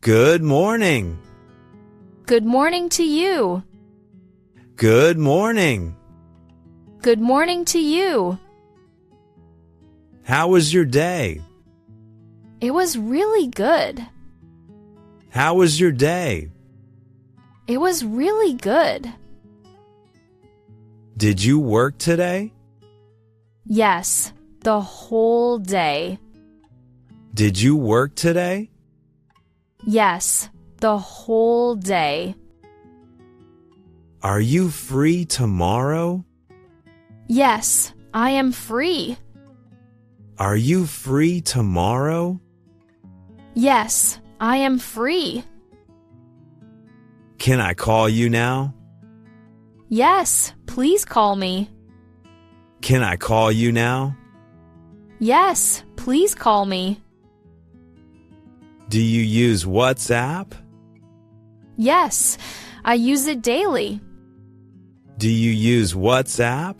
Good morning. Good morning to you. Good morning. Good morning to you. How was your day? It was really good. How was your day? It was really good. Did you work today? Yes, the whole day. Did you work today? Yes, the whole day. Are you free tomorrow? Yes, I am free. Are you free tomorrow? Yes, I am free. Can I call you now? Yes, please call me. Can I call you now? Yes, please call me. Do you use WhatsApp? Yes, I use it daily. Do you use WhatsApp?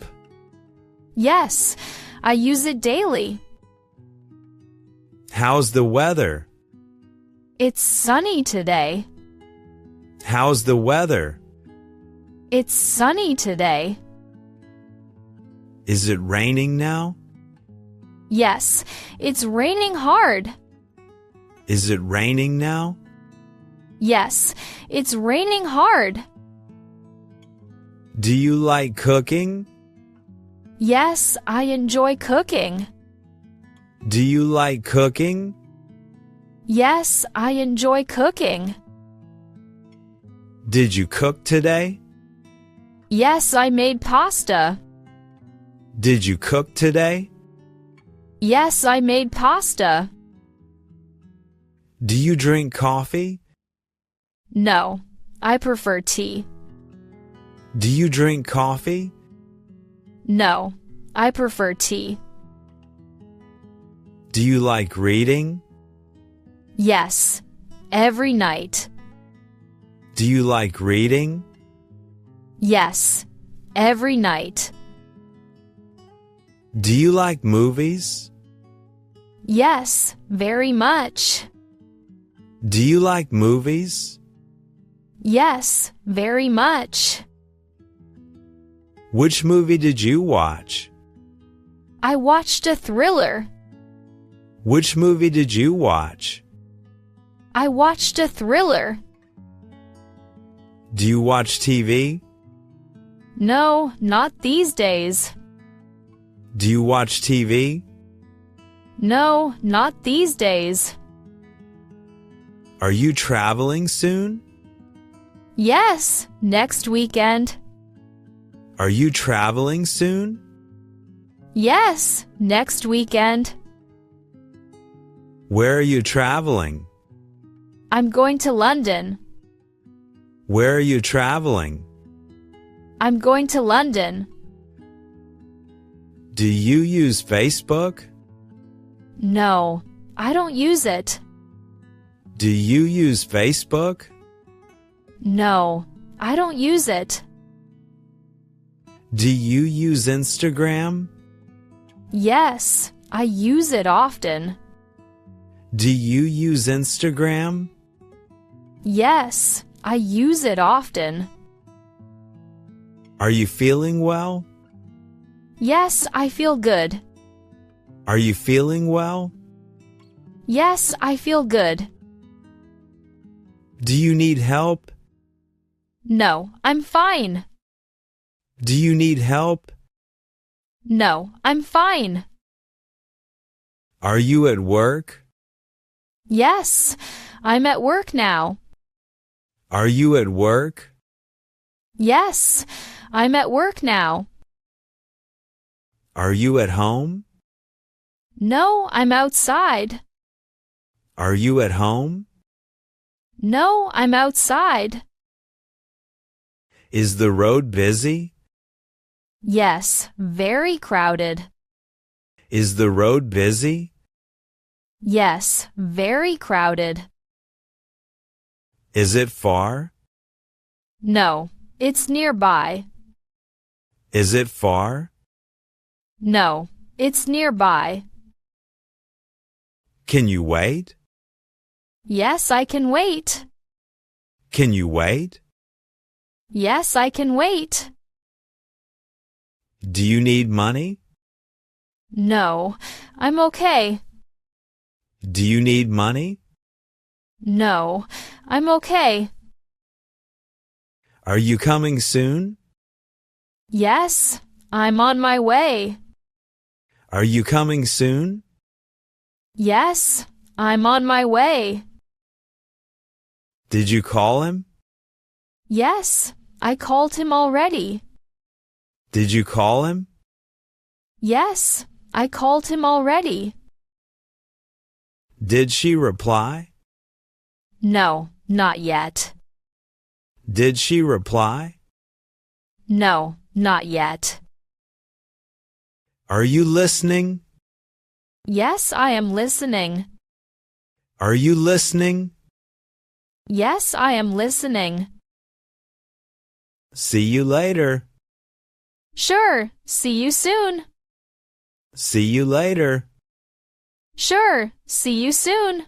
Yes, I use it daily. How's the weather? It's sunny today. How's the weather? It's sunny today. Is it raining now? Yes, it's raining hard. Is it raining now? Yes, it's raining hard. Do you like cooking? Yes, I enjoy cooking. Do you like cooking? Yes, I enjoy cooking. Did you cook today? Yes, I made pasta. Did you cook today? Yes, I made pasta. Do you drink coffee? No, I prefer tea. Do you drink coffee? No, I prefer tea. Do you like reading? Yes, every night. Do you like reading? Yes, every night. Do you like movies? Yes, very much. Do you like movies? Yes, very much. Which movie did you watch? I watched a thriller. Which movie did you watch? I watched a thriller. Do you watch TV? No, not these days. Do you watch TV? No, not these days. Are you traveling soon? Yes, next weekend. Are you traveling soon? Yes, next weekend. Where are you traveling? I'm going to London. Where are you traveling? I'm going to London. Do you use Facebook? No, I don't use it. Do you use Facebook? No, I don't use it. Do you use Instagram? Yes, I use it often. Do you use Instagram? Yes, I use it often. Are you feeling well? Yes, I feel good. Are you feeling well? Yes, I feel good. Do you need help? No, I'm fine. Do you need help? No, I'm fine. Are you at work? Yes, I'm at work now. Are you at work? Yes, I'm at work now. Are you at home? No, I'm outside. Are you at home? No, I'm outside. Is the road busy? Yes, very crowded. Is the road busy? Yes, very crowded. Is it far? No, it's nearby. Is it far? No, it's nearby. Can you wait? Yes, I can wait. Can you wait? Yes, I can wait. Do you need money? No, I'm okay. Do you need money? No, I'm okay. Are you coming soon? Yes, I'm on my way. Are you coming soon? Yes, I'm on my way. Did you call him? Yes, I called him already. Did you call him? Yes, I called him already. Did she reply? No, not yet. Did she reply? No, not yet. Are you listening? Yes, I am listening. Are you listening? Yes, I am listening. See you later. Sure, see you soon. See you later. Sure, see you soon.